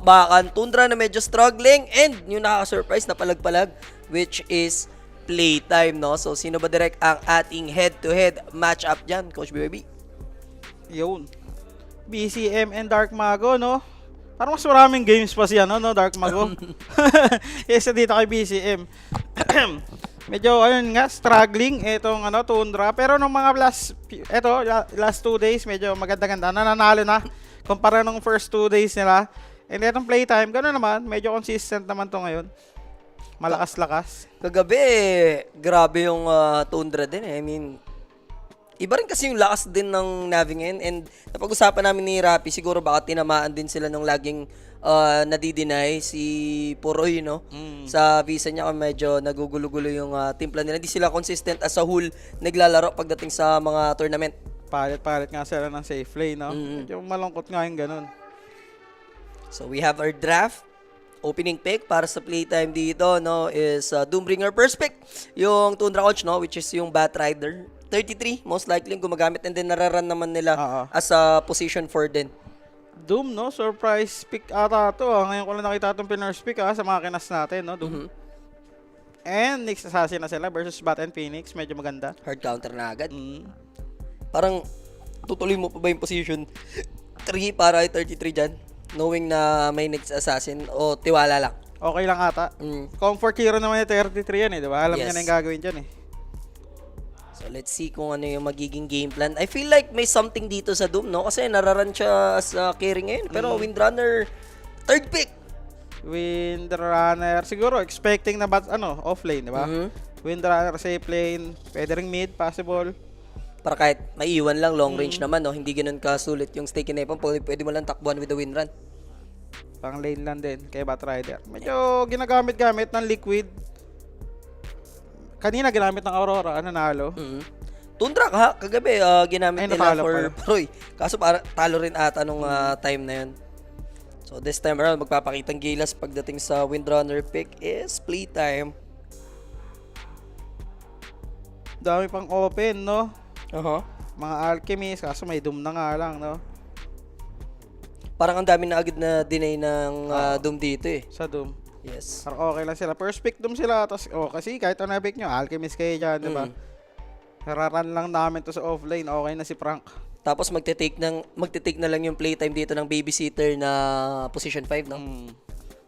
bakbakan. Tundra na medyo struggling and yung nakaka-surprise na palag-palag which is Playtime, no? So, sino ba direct ang ating head-to-head matchup dyan, Coach BYB? Yun. BCM and Dark Mago, no? Parang mas maraming games pa siya, no, Dark Mago? Isa dito kay BCM. Medyo, ayun nga, struggling itong Tundra. Pero nung mga last 2 days, medyo maganda-ganda. Nananalo na kumpara nung first 2 days nila. And itong Playtime, gano'n naman. Medyo consistent naman to ngayon. Malakas-lakas. Kagabi, grabe yung Tundra din eh. I mean, iba rin kasi yung lakas din ng Navi ngayon. And napag-usapan namin ni Rapi, siguro baka tinamaan din sila nung laging nadideny si Poroy, no? Sa visa niya, medyo nagugulo-gulo yung timpla nila. Hindi sila consistent as a whole naglalaro pagdating sa mga tournament. Palit-palit nga sila ng safe lane, no? Medyo malungkot nga yung ganun. So we have our draft. Opening pick para sa Playtime dito, no, is Doombringer. First pick, yung Tundra Coach, no, which is yung Batrider. 33, most likely gumagamit, and then nararan naman nila as a position 4 din. Doom, no? Surprise pick ata to. Ngayon ko lang nakita itong pinurse pick sa mga kinas natin, no? Doom. And next assassin na sila versus Bat and Phoenix. Medyo maganda. Hard counter na agad. Parang tutuloy mo pa ba yung position 3 para 33 dyan? Knowing na may next assassin o tiwala lang? Okay lang ata. Comfort hero naman yung 33 yan eh, di ba? Alam niya na yung gagawin dyan eh. So let's see kung ano yung magiging game plan. I feel like may something dito sa Doom, no? Kasi nararan siya as carry ngayon. Pero Windrunner, third pick. Windrunner, siguro expecting na off lane, di ba? Windrunner safe lane, pwede ring mid, possible. Para kahit maiiwan lang, long range naman, no? Hindi ganun kasulit yung stake in Epon. Pwede mo lang takbuhan with the wind run. Pang lane lang din kay Batrider. Medyo ginagamit-gamit ng liquid. Kanina ginamit ng Aurora, nanalo. Tundra kagabi, ginamit nila for Proy. Kaso para talo rin ata nung time na yun. So this time around, magpapakitang gilas pagdating sa Windrunner pick is Playtime. Dami pang open, no? Mga Alchemist, kaso may Doom na nga lang, no? Parang ang dami na agad na deny ng Doom dito eh. Sa Doom. Yes. Parang okay lang sila. First pick Doom sila. Tapos, kasi kahit ano pick nyo, Alchemist kayo dyan, di ba? Nararan lang namin to sa offlane. Okay na si Frank. Tapos magte-take na lang yung Playtime dito ng babysitter na position 5, no?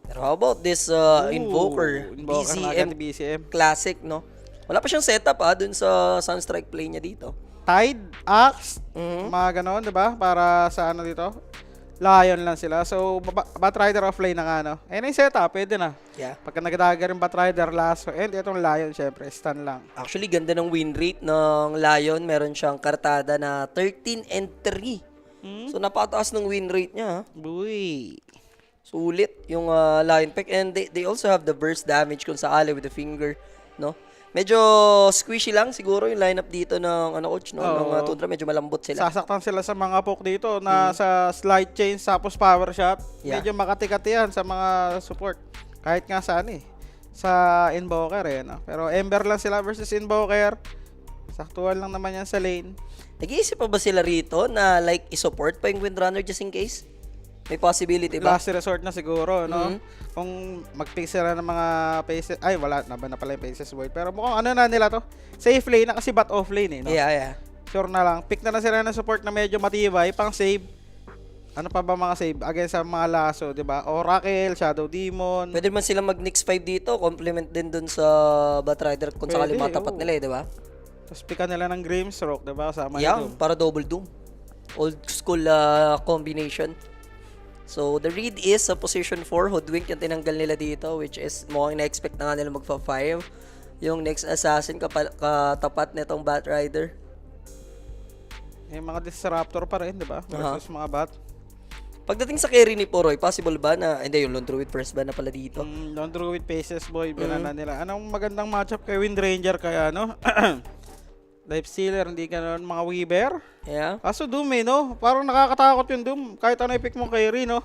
Pero how about this Invoker BCM Classic, no? Wala pa siyang setup dun sa Sunstrike play niya dito. Tide, Axe, mga ganon, diba? Para sa dito, Lion lang sila. So, Batrider offlane na nga, no? Ayun yung setup, pwede na. Yeah. Pagka nagdagger yung Batrider last, and itong Lion, syempre, stun lang. Actually, ganda ng win rate ng Lion. Meron siyang kartada na 13-3. So, napataas ng win rate niya, ha? Buy. Sulit yung Lion pick. And they also have the burst damage kung sakali with the finger, no? Medyo squishy lang siguro yung lineup dito ng coach, no? Ng Tundra, medyo malambot sila. Sasaktan sila sa mga poke dito na sa slide chain tapos power shot. Medyo makati-kati yan sa mga support. Kahit nga sa sa Invoker no? Pero Ember lang sila versus Invoker. Saktuhan lang naman yan sa lane. Nag-iisip pa ba sila rito na like i-support pa yung Windrunner just in case? May possibility ba? Last resort na siguro, no? Kung mag-pick sila ng mga paces, ay wala na ba na pala yung paces void. Pero mukhang na nila to. Safe lane na kasi bat off lane no? Yeah. Sure na lang. Pick na sila ng support na medyo matibay, pang save. Ano pa ba mga save? Against sa mga laso, di ba? Oracle, Shadow Demon. Pwede man sila mag-Nix 5 dito, complement din dun sa Batrider kung sakali matapat nila di ba? Tapos pickan nila ng Grimstroke, di ba? Sama Doom. Para double Doom. Old school combination. So, the read is sa position 4, Hoodwink yung tinanggal nila dito, which is mukhang na-expect na nga nila magpa-5. Yung next assassin katapat nitong Batrider. Yung mga Disruptor pa rin, di ba? Versus mga Bat. Pagdating sa carry ni Poroy, possible ba na, hindi, yung Lone Druid first ba na pala dito? Lone Druid Paces Boy, binana nila. Anong magandang matchup kay Wind Ranger kaya, no? Life Stealer, hindi ka nun mga Weaver. Yeah. Kaso Doom no? Parang nakakatakot yung Doom. Kahit ano i-pick mong carry, no?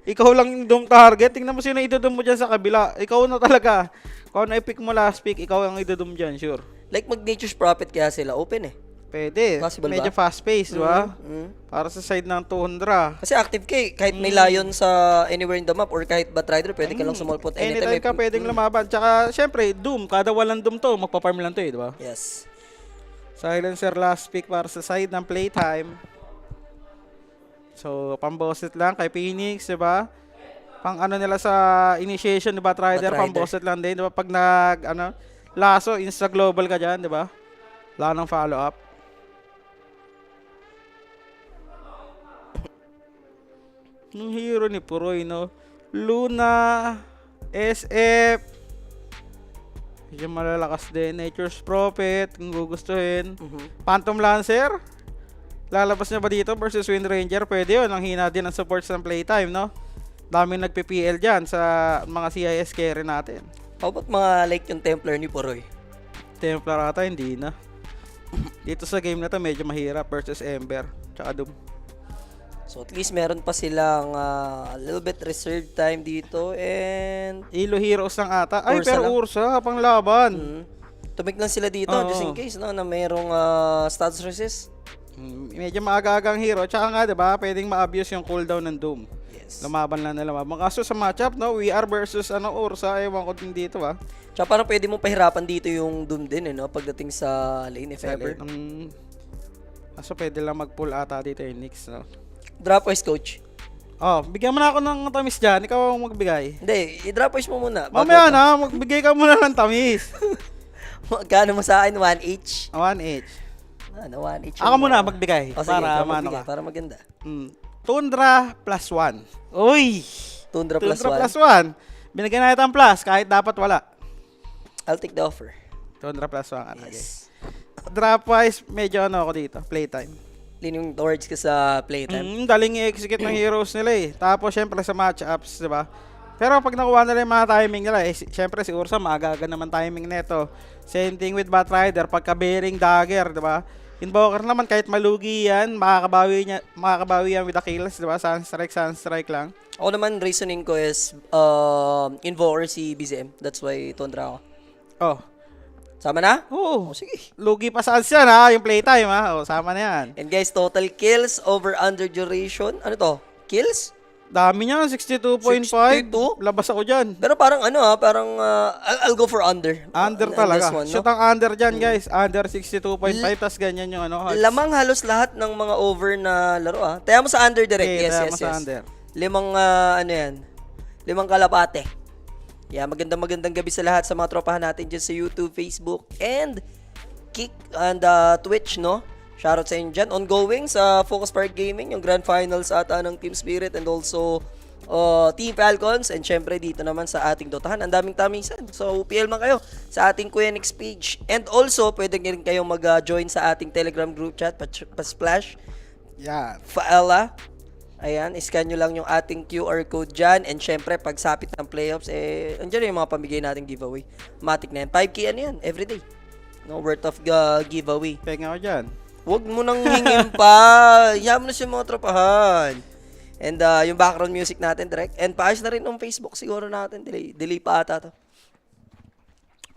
Ikaw lang yung Doom target. Tingnan mo sino idodom mo dyan sa kabila. Ikaw na talaga. Kung ano i-pick mo last pick, ikaw ang idodom dyan, sure. Like mag-Nature's Prophet kaya sila open eh. Pwede. Possible Medyo ba? fast-paced, di ba? Mm. Para sa side ng Tundra. Kasi active ka eh. Kahit may Lion sa anywhere in the map or kahit Batrider, pwede ka lang sumulpot anytime. Anytime ka pwedeng lumaban. Tsaka, syempre, Doom. Kada walang Doom to, magpa-farm lang to eh, di ba? Yes. Silencer last pick para sa side ng playtime. So, pamboset lang kay Phoenix, di ba? Pang ano nila sa initiation, di ba, Batrider, Batrider. pamboset lang din, di ba? Pag laso, insta-global ka dyan, di ba? Wala nang follow-up. Yung hero ni Puroy, no? Luna, SF, medyo malalakas din. Nature's Prophet, kung gugustuhin. Phantom Lancer, lalabas niya ba dito versus Wind Ranger? Pwede yun, ang hina din ang supports ng playtime, no? Daming nagpi-PL dyan sa mga CIS carry natin. How about mga like yung Templar ni Poroy? Templar ata, hindi na. Dito sa game na to, medyo mahirap versus Ember, tsaka Doom. So at least meron pa silang a little bit reserved time dito and Ilo Heroes lang ata. Ay, Ursa pero lang. Ursa, pang laban. tumig lang sila dito Oo. just in case no, na mayroong status resist. Medyo maaga-agang hero. Tsaka nga, di ba, pwedeng ma-abuse yung cooldown ng Doom. Yes. Lumaban lang na lumaban. Kaso sa matchup, no, we are versus Ursa. Ewan ko din dito, ah. Tsaka parang pwede mong pahirapan dito yung Doom din no, pagdating sa lane if ever. Kaso pwede lang mag-pull ata dito yung Nyx, no. Drop wise coach. Oh, bigyan mo na ako ng tamis dyan. Ikaw ang magbigay. Hindi, i-drop wise mo muna. bago Mamaya ito. na, magbigay ka muna ng tamis. Magkano mo sa akin? 1 each? 1 each. Ano, 1 each. Ako muna magbigay. O, sige, para ikaw maano magbigay, ka. para maganda. Tundra plus 1. Uy! Tundra plus Tundra 1. plus 1. Binigyan na ito ang plus kahit dapat wala. I'll take the offer. Tundra plus 1. Yes. Drop wise, medyo ako dito. Playtime. Leaning towards ka sa playtime. Daling i-execute ng heroes nila eh. Tapos syempre sa matchups, di ba? Pero pag nakuha nila yung mga timing nila, syempre si Ursa maaga naman timing neto. Same thing with Batrider, pagka-bearing dagger, di ba? Invoker naman kahit malugi yan, makakabawi yan with the kills, di ba? Sunstrike lang. Ako naman, reasoning ko is Invoker si BZM. That's why Tundra ako. Oh. Sama na? Oo. O, sige. Lugi pa saan yan ha, yung playtime ha. O, sama na yan. And guys, total kills over under duration. Ano to? Kills? Dami niyan, 62.5. 62? Labas ako dyan. Pero parang parang I'll go for under. Under On talaga. this one, no? Shoot ang under dyan guys. Under 62.5. Tas ganyan yung hearts. Lamang halos lahat ng mga over na laro Taya mo sa under direct. Okay, Yes, taya yes, mo sa yes. under. Limang yan. Limang kalapate. Yeah, magandang gabi sa lahat sa mga tropahan natin dyan sa YouTube, Facebook, and Kick and Twitch, no? Shoutout sa inyo dyan. Ongoing sa Focus Park Gaming, yung Grand Finals ata ng Team Spirit and also Team Falcons. And syempre dito naman sa ating Dotahan. Ang daming tamisan. So, PL man kayo sa ating Kuya Nix page. And also, pwede rin kayong mag-join sa ating Telegram group chat, pa-splash. Yan. Faela. Ayan, iscan nyo lang yung ating QR code dyan. And syempre, pagsapit ng playoffs, andyan yung mga pamigay nating giveaway. Matic na yan. 5K ano yan, everyday. No, worth of giveaway. Penga ko dyan. Huwag mo nang hingin pa. Yaman na siya mga tropahan. And yung background music natin, direct. And paayos na rin ng Facebook siguro natin. Delay pa ata to.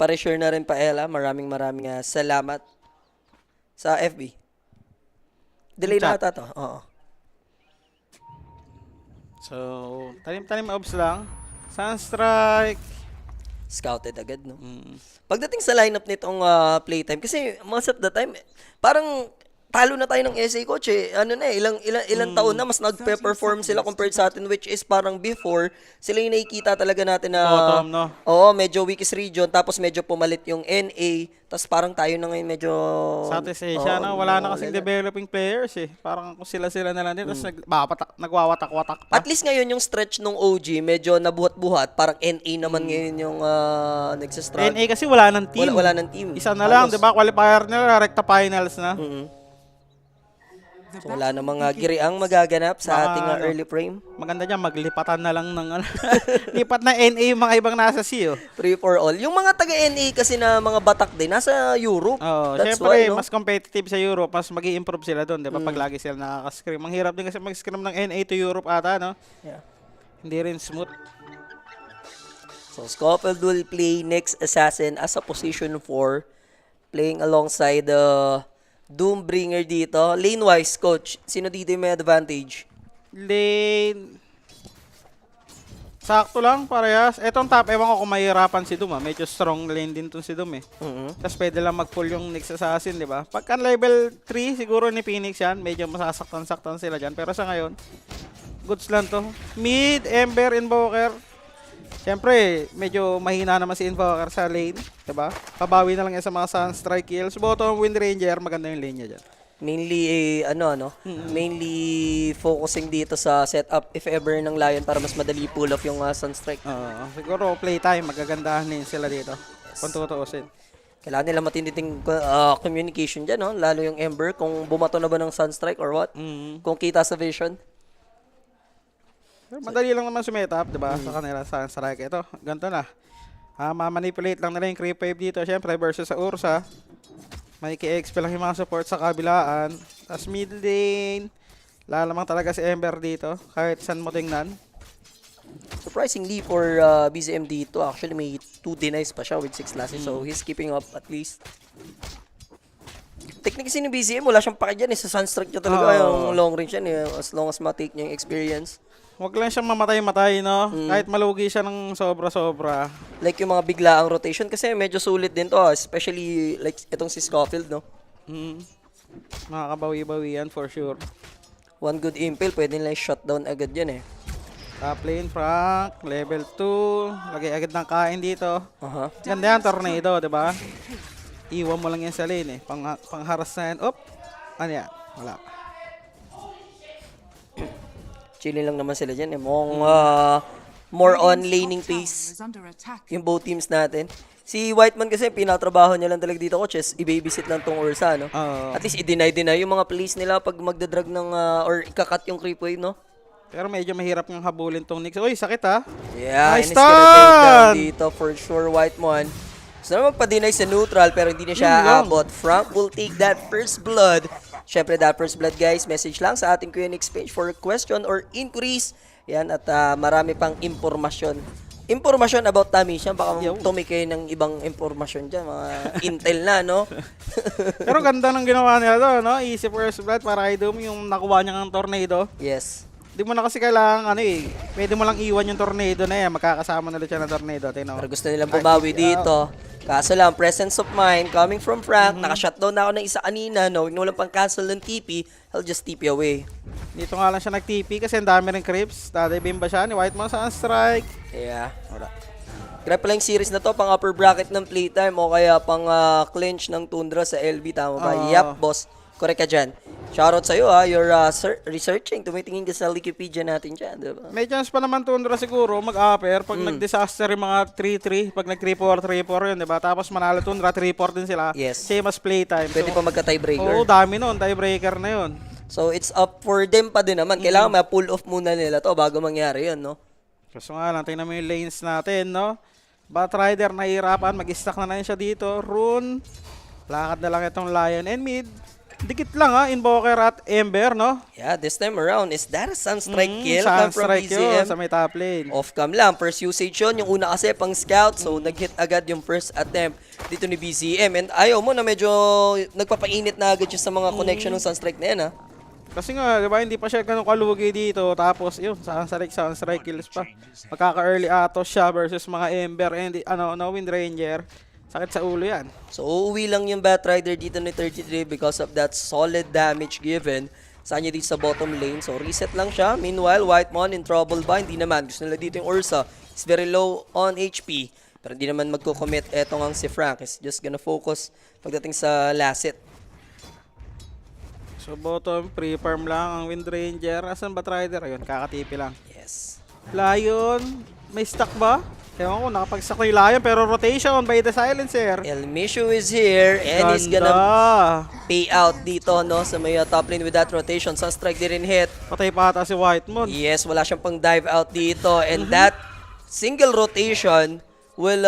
Pare-share na rin pa, Ella. Maraming salamat sa FB. Delay na ata to. Oo. So, tanim-tanim obs lang. Sunstrike. Scouted agad, no? Pagdating sa lineup nitong playtime, kasi most of the time, parang talo na tayo ng SA coach Ano na ilang taon na mas nagpe-perform sila compared sa atin, which is parang before, sila yung nakikita talaga natin na Bottom, no? Oo, medyo weakest region, tapos medyo pumalit yung NA, tapos parang tayo na ngayon medyo Southeast Asia, no? Wala na kasing developing players eh. Parang kung sila na lang din. Tapos nagwawatak-watak pa. At least ngayon yung stretch nung OG, medyo nabuhat-buhat, parang NA naman ngayon yung nagsastruggle. NA kasi wala ng team. Wala ng team. Isa na lang, Halos. di ba? Qualifier nila, recta finals na. So, wala na mga giriang magaganap sa Mga ating early frame. Maganda dyan, maglipatan na lang ng lipat na NA yung mga ibang nasa sea, oh. Free for all. Yung mga taga-NA kasi na mga batak din, nasa Europe. Oh, That's syempre, why, no? mas competitive sa Europe, mas mag-i-improve sila doon, 'di ba? Pag lagi sila nakaka-scrim. Ang hirap din kasi mag-scrim ng NA to Europe ata, no? Yeah. Hindi rin smooth. So, Scofield will play next Assassin as a position 4, playing alongside Doombringer dito. Lane-wise, coach. Sino dito yung may advantage? Lane. Sakto lang, parehas. Etong top, ewan ko kung mahihirapan si Doom Medyo strong lane din to si Doom Mhm. Tapos pwede lang mag-pull yung next assassin, di ba? Pagka level 3, siguro ni Phoenix yan. Medyo masasaktan-saktan sila dyan. Pero sa ngayon, goods lang to. Mid, Ember, Invoker. Siyempre, medyo mahina naman si Invoker sa lane, di ba? Pabawi na lang yan sa mga Sunstrike kills. Bottom, Wind Ranger, maganda yung lane niya dyan. Mainly, mainly focusing dito sa setup if ever ng Lion para mas madali pull off yung Sunstrike. Siguro playtime, magagandahan din sila dito. Kung tutuusin. Kailangan nila matinding communication dyan, no? Lalo yung Ember, kung bumato na ba ng Sunstrike or what. Kung kita sa vision. Pero madali lang naman sumetap, di ba? Sa kanila sa strike. Ito, ganito na. Ma-manipulate lang nila yung creep wave dito. Siyempre, versus sa Ursa. May ki-XP lang yung mga support sa kabilaan. Tapos mid lane. Lalamang talaga si Ember dito. Kahit saan mo tingnan. Surprisingly for BZM dito, actually may 2 denies pa siya with 6 lasses. So he's keeping up at least. Technically si BZM, wala siyang paki dyan. Sa Sunstrike niya talaga yung long range yan. As long as ma-take niya yung experience. Huwag lang siyang mamatay-matay, no? Kahit malugi siya ng sobra-sobra. Like yung mga biglaang rotation kasi medyo sulit din to. Especially like itong si Scofield, no? Makakabawi-bawi yan for sure. One good impale, pwede nila shutdown agad yan Top lane, Frank. Level 2. Lagay agad ng kain dito. Aha. Ganda yan, tornado, di ba? Iwan mo lang yan sa lane, pangharas na yan. Op! Ano yan? Wala. Chilling lang naman sila dyan. Mukhang more on laning pace yung both teams natin. Si Whiteman kasi, pinatrabaho niya lang talaga dito, coaches. I-babysit lang tong Ursa, no? At least i-deny yung mga plays nila pag magdadrag ng, or ikakat yung creep wave, no? Pero medyo mahirap ng habulin tong Nyx. Uy, sakit ha? Yeah, Nice and he's gonna take down stun! dito for sure, Whiteman. Gusto na magpa-deny sa neutral, pero hindi na siya aabot. Frank will take that first blood. Syempre, that first blood, guys, message lang sa ating QNX page for question or inquiries. Yan, at marami pang impormasyon. Impormasyon about Tamisha. Baka tumikay ng ibang impormasyon dyan. Mga intel na, no? Pero ganda ng ginawa nila to, no? Easy first blood para kay Doom yung nakuha niya ng tornado. Yes. Di mo na kasi kailangan, pwede mo lang iwan yung tornado na yan. Magkakasama na ulit siya ng tornado. Tingnan mo. Pero gusto nilang bumawi dito. Kaso lang, presence of mind coming from Frank. Naka-shutdown na ako ng isa kanina. Knowing na walang pang-cancel ng TP, I'll just TP away. Dito nga lang siya nag-TP kasi ang dami rin creeps. Dadibim ba siya ni Whiteman sa strike? Yeah. Wala. Grabe pala yung series na to, pang upper bracket ng playtime o kaya pang clinch ng Tundra sa LB. Tama ba? Yup, boss. Correct ka dyan. Shoutout sa'yo you're researching. Tumitingin ka sa Wikipedia natin dyan, diba? May chance pa naman Tundra siguro mag-upper pag nag-disaster yung mga 3-3, pag nag-3-4, 3-4 yun, diba? Tapos manalo Tundra, 3-4 din sila. Yes. Same as playtime. Pwede pa magka-tiebreaker. Oo, dami nun. Tiebreaker na yun. So, it's up for them pa din naman. Kailangan ma-pull off muna nila to bago mangyari yun, no? Kaso nga lang, tingnan mo yung lanes natin, no? Batrider nahihirapan, mag-stack na siya dito. Rune, lakad na lang itong Lion and mid. Dikit lang Invoker at Ember, no? Yeah, this time around, is that a Sunstrike kill? Come from Sunstrike yun BZM? sa may top lane. Off-cam lang. First usage yun. Yung una kasi pang scout. So, nag-hit agad yung first attempt dito ni BZM. And ayaw mo na medyo nagpapainit na agad yung sa mga connection ng Sunstrike na yan, Kasi nga, di ba, hindi pa siya ganun kalugi dito. Tapos, yun, Sunstrike kills pa. Magkaka-early Atos siya versus mga Ember and Wind Ranger. Sakit sa ulo yan. So, uuwi lang yung Batrider dito ni 33 because of that solid damage given sa kanya dito sa bottom lane. So, reset lang siya. Meanwhile, Whitemon in trouble ba? Hindi naman. Gusto nila dito yung Ursa. He's very low on HP. Pero hindi naman magko-commit. Eto nga si Frank is just gonna focus pagdating sa last hit. So, bottom, pre-farm lang ang Wind Ranger. Asan ba Batrider? Ayun, kakatipi lang. Yes. Lion, may stack ba? Ewan ko, nakapag-stack na yung Lion, pero rotation by the Silencer. El Mishu is here and he's gonna pay out dito sa may top lane with that rotation. Sunstrike didn't hit. Patay pa ata si Whitemon. Yes, wala siyang pang dive out dito. And that single rotation will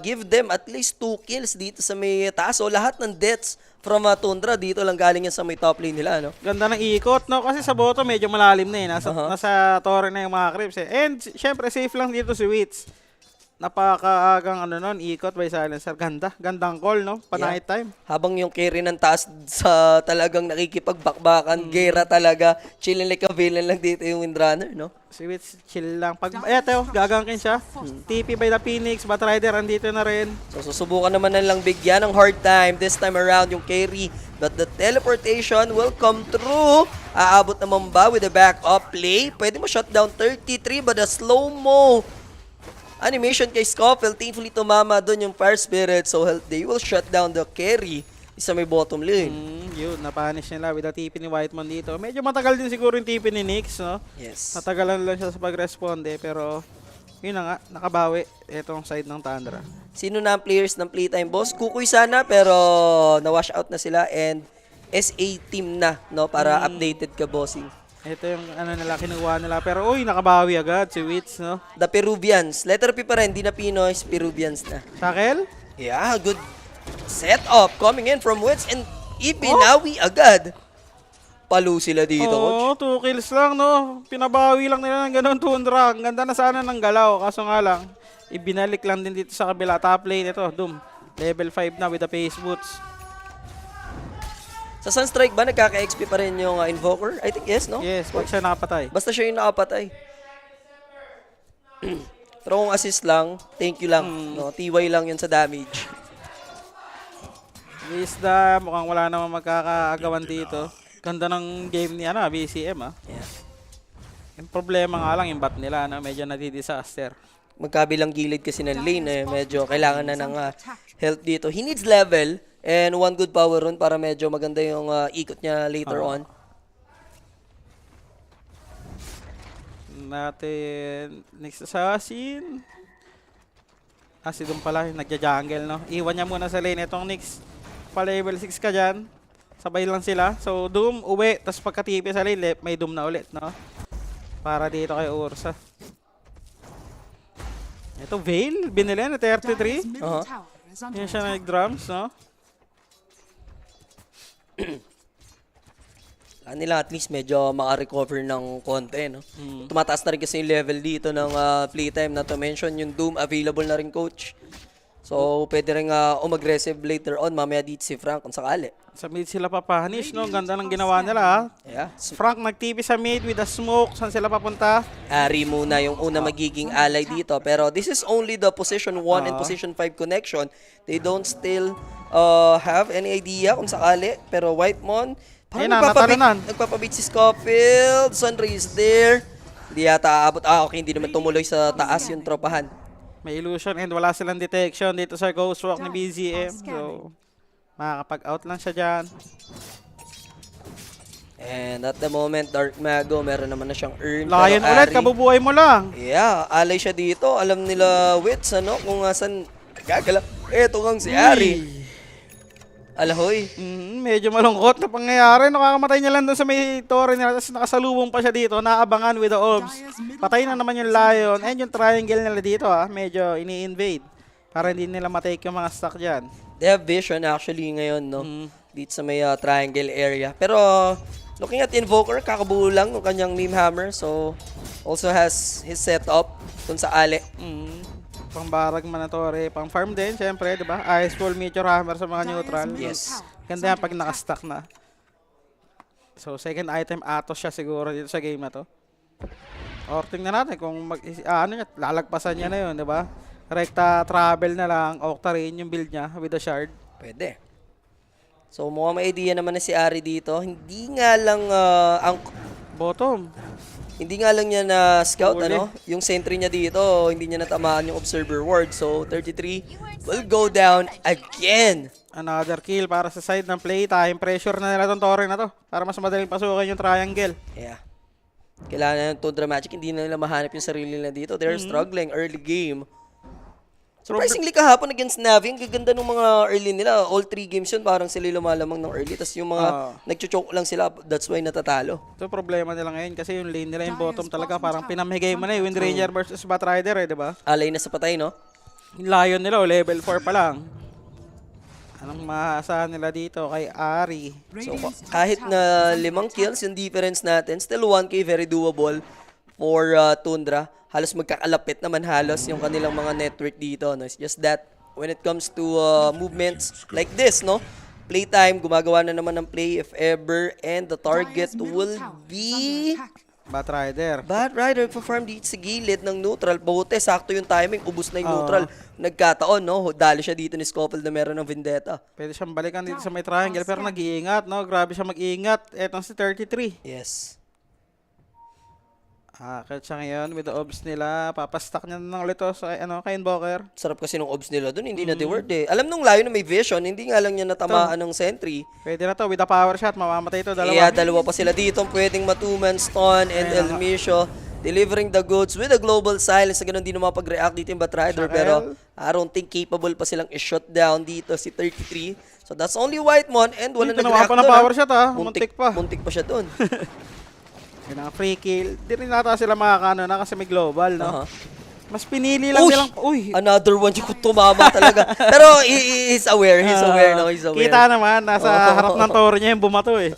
give them at least 2 kills dito sa may taas. So lahat ng deaths from Tundra dito lang galing yan sa may top lane nila, no? Ganda ng ikot, no? Kasi sa bottom medyo malalim na nasa torre na yung mga creeps And syempre safe lang dito si Wits. napakaagang ikot by silencer. Gandang call, no? Pa-night time. Habang yung carry ng taas sa talagang nakikipagbakbakan, gera talaga, chilling like a villain lang dito yung windrunner, no? Si Wits, chill lang. Eto, gagangkin siya. TP by the Phoenix, Batrider, andito na rin. So susubukan naman na lang bigyan ng hard time this time around yung carry. But the teleportation will come through. Aabot naman ba with the backup play? Pwede mo shutdown 33 but a slow-mo animation kay Scoffel. Thankfully tumama doon yung Fire Spirit. So they will shut down the carry isa may bottom lane. Yun, napanish nila with the TP ni Whitemon dito. Medyo matagal din siguro yung TP ni Nyx, no? Yes. Natagalan lang siya sa pag-responde, pero yun na nga, nakabawi itong side ng Tundra. Sino na ang players ng Playtime Boss? Kukuy sana pero na-wash out na sila and SA team na, no? Para updated ka, bossing. Ito yung nila, kinuha nila. Pero uy, nakabawi agad si Wits, no? The Peruvians. Letter P pa rin, di na Pinoy, Peruvians na. Shakel? Yeah, good setup coming in from Wits and ipinawi agad. Palo sila dito, coach. 2 kills lang, no? Pinabawi lang nila ng ganun Tundra. Ang ganda na sana ng galaw. Kaso nga lang, ibinalik lang din dito sa kabila. Top lane ito, Doom. Level 5 na with the face boots. Sa Sunstrike ba, nagkaka-XP pa rin yung Invoker? I think yes, no? Yes, pag siya nakapatay. Basta siya yung nakapatay. Pero kung assist lang, thank you lang. No? TY lang yun sa damage. Isda, mukhang wala namang magkakaagawan dito. Ganda ng game ni BCM, ah. Yeah. Yung problema nga lang, yung bot nila, no? Medyo nadi-disaster. Magkabilang gilid kasi ng lane eh. Medyo kailangan na ng health dito. He needs level and one good power run para medyo maganda yung ikot niya later on. Natin, next assassin. Si Doom pala, yung nagja-jungle, no? Iwan niya muna sa lane. Itong next, pa-level 6 ka dyan. Sabay lang sila. So, Doom, uwi. Tapos pagka-TP sa lane, may Doom na ulit, no? Para dito kay Ursa. Ito, Veil, binili na 33. Yan siya nag-drums, no? Nila at least medyo maka-recover ng konti, no? Tumataas na rin kasi yung level dito ng playtime. Not to mention yung Doom available na rin, coach. So, pwede rin umaggressive later on. Mamaya dito si Frank kung sakali. Sa mid sila papanish, no? Ganda ng ginawa nila, ha? Yeah. Frank nag-TP sa mid with a smoke. Saan sila papunta? Ari muna yung una magiging ally dito. Pero this is only the position 1 and position 5 connection. They don't still have any idea kung sakali. Pero Whitemon, parang nagpapabit si Scofield. Sunray is there. Hindi yata aabot. Okay, hindi naman tumuloy sa taas yung tropahan. May illusion and wala silang detection dito sa Ghost Walk ni BZM. So, makakapag-out lang siya dyan. And at the moment, Dark Mago, meron naman na siyang earn. Lion pero ulit, Ari, kabubuhay mo lang. yeah, alay siya dito. Alam nila Wits, ano, kung saan gagala. Eto kang si Ari. Alahoy. Medyo malungkot na pangyayari. Nakakamatay niya lang doon sa may torre nila. Tapos nakasalubong pa siya dito. Naabangan with the orbs. Patay na naman yung Lion. And yung triangle nila dito, medyo ini-invade. Para hindi nila matake yung mga stock dyan. They have vision actually ngayon, no? Dito sa may triangle area. Pero looking at Invoker, kakabuo lang ng kanyang Meme Hammer. So, also has his setup kung sa ali. Pang barag manatore, pang farm din, syempre, di ba? Ice Ball, Meteor Hammer sa mga neutral. Yes. Ganda yan pag nakastack na. So, second item Atos siya siguro dito sa game na to. Or tingnan natin kung lalagpasan niya na yun, di ba? Rekta travel na lang, Octarine yung build niya with the shard. Pwede. So, mukhang may idea naman na si Ari dito. Hindi nga lang Bottom. hindi nga lang niya na scout, Uli. ano? Yung sentry niya dito, hindi niya natamaan yung observer ward. So, 33 will go down again. Another kill para sa side ng playtime. Pressure na nila tong torre na to para mas madaling pasukin yung triangle. Yeah. Kailangan na to dramatic. Hindi na nila mahanap yung sarili nila dito. They're struggling early game. Surprisingly kahapon against Navi, ang gaganda ng mga early nila. All 3 games yun, parang sila lumalamang ng early. Tapos yung mga nagchuchoke lang sila, that's why natatalo. Ito problema nila ngayon kasi yung lane nila yung bottom talaga parang pinamigay mo na Wind Ranger versus Batrider di ba? Alay na sa patay, no? Yung Lion nila level 4 pa lang. Anong maasahan nila dito kay Ari? So kahit na 5 kills yung difference natin, still 1K very doable for Tundra. halos magkakalapit naman halos yung kanilang mga network dito, no? It's just that when it comes to movements like this, no? Playtime, gumagawa na naman ng play if ever, and the target will be Batrider. Batrider pa-farm dito sa gilid ng neutral. Buti, sakto yung timing, ubus na yung Oo. neutral. Nagkataon, no? Dali siya dito ni Scofield na meron ng Vendetta. Pwede siyang balikan dito sa may triangle pero nag-iingat, no? Grabe siya mag-iingat. Etong si 33. Yes. Kahit siya ngayon with the obs nila, papastack niya ng ulit to sa kay Invoker. Sarap kasi nung obs nila doon, hindi na de-word eh. Alam nung layo na may vision, hindi nga lang niya natamaan ng sentry. Pwede na to with a power shot, mamamatay ito dalawa. Kaya dalawa pa sila dito, pwedeng matuman, stun, and El Misho delivering the goods with a global silence na ganun din mapag-react dito yung Batrider. Pero I don't think capable pa silang i-shut down dito si 33. So that's only Whitemon and wala Dito nag-react naman pa ng doon. power shot muntik pa. Muntik pa siya doon. Yun ang free kill. Di rin nata sila makakano na kasi may global, no? Aha. Mas pinili lang nilang, Another one yung tumama talaga. Pero he's aware, he's aware, no? He's aware. Kita naman, nasa harap ng tower niya yung bumato eh.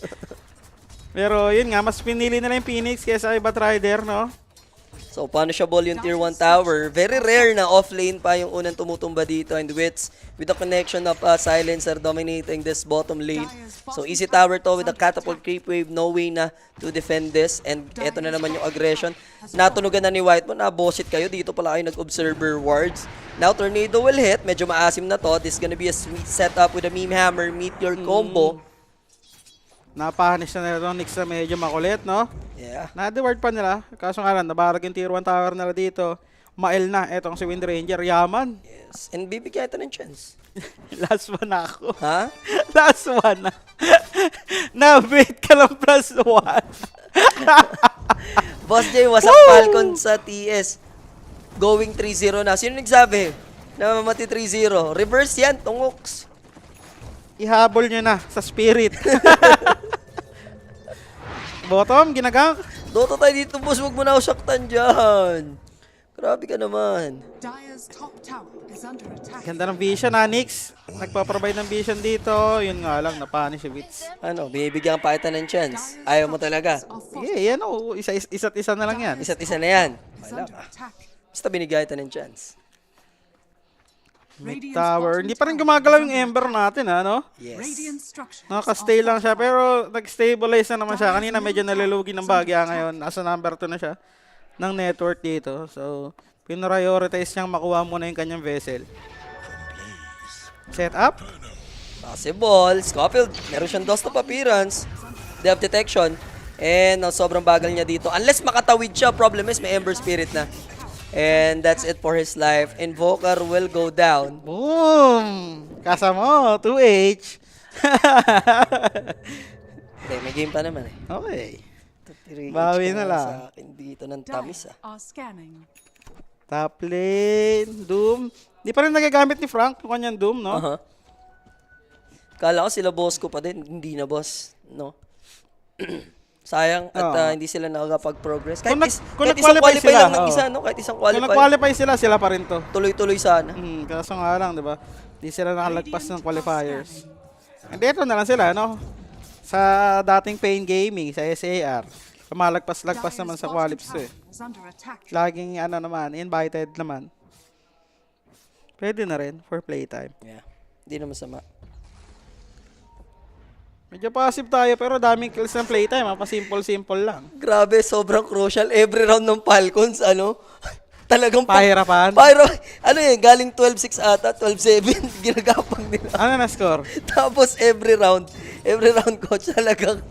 Pero yun nga, mas pinili nila yung Phoenix kaysa kay Batrider, no? So, punishable yung tier 1 tower. Very rare na off-lane pa yung unang tumutumba dito. And Wits, with the connection of Silencer dominating this bottom lane. So, easy tower to with the catapult creep wave. No way na to defend this. And eto na naman yung aggression. Natunugan na ni Whitemon. Nabosit kayo. Dito pala kayo nag-observer wards. Now, Tornado will hit. Medyo maasim na to. This is gonna be a sweet setup with a meme hammer, meteor combo. Napahanish na nila Nix na medyo makulit, no? Yeah. Na-deward pa nila. Kaso nga lang, nabarag yung tier 1 tower nila dito. Mael na. Etong si Wind Ranger, yaman. Yes. And bibigyan ito ng chance. Last one na ako. Ha? Last one na. Na-bait ka lang plus 1. Boss J, what's up Falcon sa TS? Going 3-0 na. Sino nagsabi? Na mamati 3-0. Reverse yan, tungoks. Ihabol nyo na sa spirit. Bottom, ginagank. Dota tayo dito, boss. Huwag mo na ako saktan dyan. Grabe ka naman. Dire's top tower is under attack. Ganda ng vision, Nix. Nagpa-provide ng vision dito. Yun nga lang, napanish si Wits. Ano, binibigyan pa kita ng chance. Ayaw mo talaga. Sige, yan o. Isa't isa na lang yan. Isa't isa na yan. Is Wala under ka. attack. Basta binigyan kita ng chance. Mid tower. Hindi pa rin gumagalaw yung Ember natin, no? Yes. Radiant structures. Nakaka-stay lang siya, pero nag-stabilize na naman siya. Kanina medyo nalilugi ng bagya ngayon. Nasa number 2 na siya ng network dito. So, pinorioritize niyang makuha muna yung kanyang vessel. Set up. Possible. Scofield, meron siyang dust of appearance. Depth detection. And sobrang bagal niya dito. Unless makatawid siya, problem is may Ember Spirit na. And that's it for his life. Invoker will go down. Boom! Kasa mo, 2H. Hindi, may game pa naman eh. Okay. Three Bawi each na pa lang. Sa akin dito ng tamis Dire are scanning. Top lane, Doom. Di pa rin nagagamit ni Frank yung kanyang Doom, no? Aha. Kala ko sila boss ko pa din. Hindi na boss. No? Sayang at hindi sila nakakapag-progress. Kahit, Kung kahit isang nag-qualify qualify sila, lang ng isa, no? Kahit isang Kung qualify. nag-qualify sila pa rin to. Tuloy-tuloy sana. Kaso nga lang, di ba? Di sila nakalagpas ng qualifiers. And dito na lang sila, no? Sa dating Pain Gaming, sa SAR. Lumalagpas-lagpas naman sa qualips to eh. Is under attack. Laging naman, invited naman. Pwede na rin for playtime. Yeah. Hindi na masama. Medyo passive tayo pero daming kills ng playtime. Pa-simple-simple lang. Grabe, sobrang crucial. Every round ng Falcons, ano? Talagang Pahirapan. Ano yan, galing 12-6 ata, 12-7, ginagapang nila. Ano na score? Tapos every round coach, talagang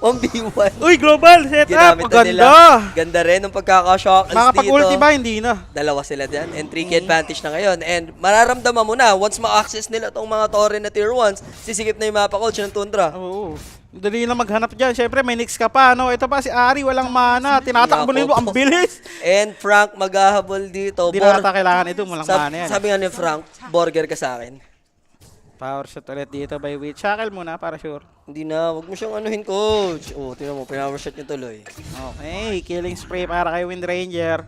1v1. Uy, global setup! Ginamit na nila. Ganda! Ganda rin ng pagkaka-shock dito. Makapag-ulti ba? Hindi na. Dalawa sila dyan, and 3K advantage na ngayon. And mararamdaman mo na, once ma-access nila tong mga torre na tier 1s, sisigip na yung mapa coach ng Tundra. Oo. Dali na maghanap dyan. Siyempre, may Nix ka pa, no? Ito pa, si Ari, walang mana. Tinatakbo nito, ang bilis. And Frank maghahabol dito. Di na ata kailangan ito, walang mana yan. Sabi nga ni Frank, burger ka sa akin. Power shot ulit dito by Witch. Shackle muna para sure. Hindi na, wag mo siyang anuhin, coach. Oh, tingnan mo, pinower shot niya tuloy. Okay, killing spray para kay Wind Ranger.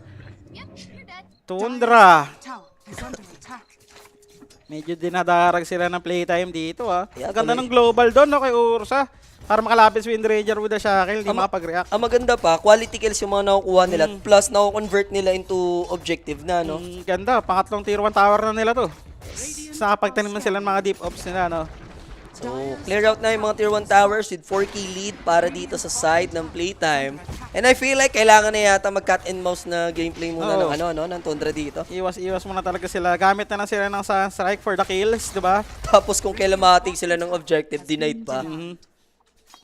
Tundra. Tower is under attack. Medyo dinadarag sila ng playtime dito, ah. Yeah, Ang ganda tuloy. ng global doon, no, kay Ursa. Para makalapit si Windranger with the shackle, hindi Ama- makapag-react. Ang maganda pa, quality kills yung mga nakukuha nila, plus na-convert nila into objective na, no? Ganda, pangatlong tier 1 tower na nila to. Tapos nakapagtanim na sila ng mga deep ops nila, no? So, clear out na yung mga tier 1 towers with 4k lead para dito sa side ng playtime. And I feel like kailangan na yata mag-cat and mouse na gameplay muna Oo. ng Tundra dito. Iwas muna talaga sila. Gamit na lang sila ng Sunstrike for the kills, di ba? Tapos kung kailan makating sila ng objective, denied pa.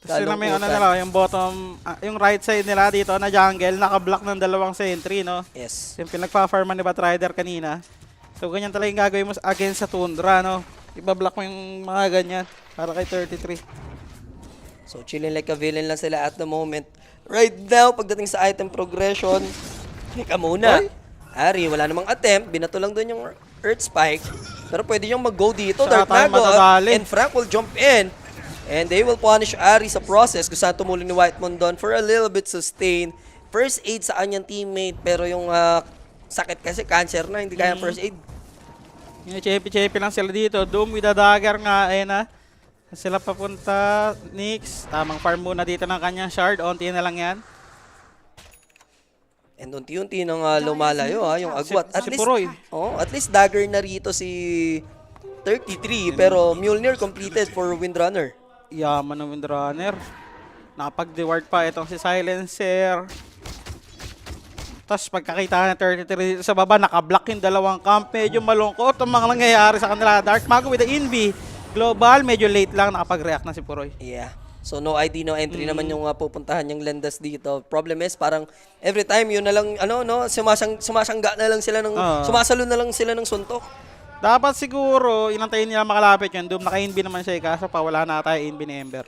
Tapos sila may ano nila, yung bottom, yung right side nila dito na jungle, naka-block ng dalawang sentry, no? Yes. Yung pinagpa-farman ni Batrider kanina. So, ganyan talaga yung gagawin mo against sa Tundra, no? Ibablock mo yung mga ganyan para kay 33. So, chilling like a villain lang sila at the moment. Right now, pagdating sa item progression, teka muna. Ari, wala namang attempt. Binato lang doon yung Earth Spike. Pero pwede niyang mag-go dito. Saka Dark tayo Mago. matadali. And Frank will jump in. And they will punish Ari sa process. Gusto na tumulong ni Whitemon doon for a little bit sustain. First aid sa kanyang teammate. Pero yung sakit kasi, cancer na. Hindi kaya first aid. Yung chepi-chepi lang sila dito. Doom with a dagger nga, ayun na. Sila papunta, Nyx. Tamang farm muna dito ng kanyang shard. Unti na lang yan. And unti-unti nang lumalayo yung agwat. Si Puroy. At least dagger na rito si 33. Pero Mjolnir completed for Windrunner. Yaman ng Windrunner. Nakapag-deward pa itong si Silencer. Tapos pagkakita ng 33 dito sa baba, nakablock yung dalawang camp. Medyo malungkot ang mga nangyayari sa kanila. Dark Mago with the Envy. Global, medyo late lang nakapag-react na si Puroy. Yeah. So no ID, no entry naman yung pupuntahan yung Landas dito. Problem is parang every time yun na lang sumasangga na lang sila ng sumasalo na lang sila ng suntok. Dapat siguro, inantayin nila makalapit yun. Doom, naka-invi naman siya kaso pa wala na tayo invi ni Ember.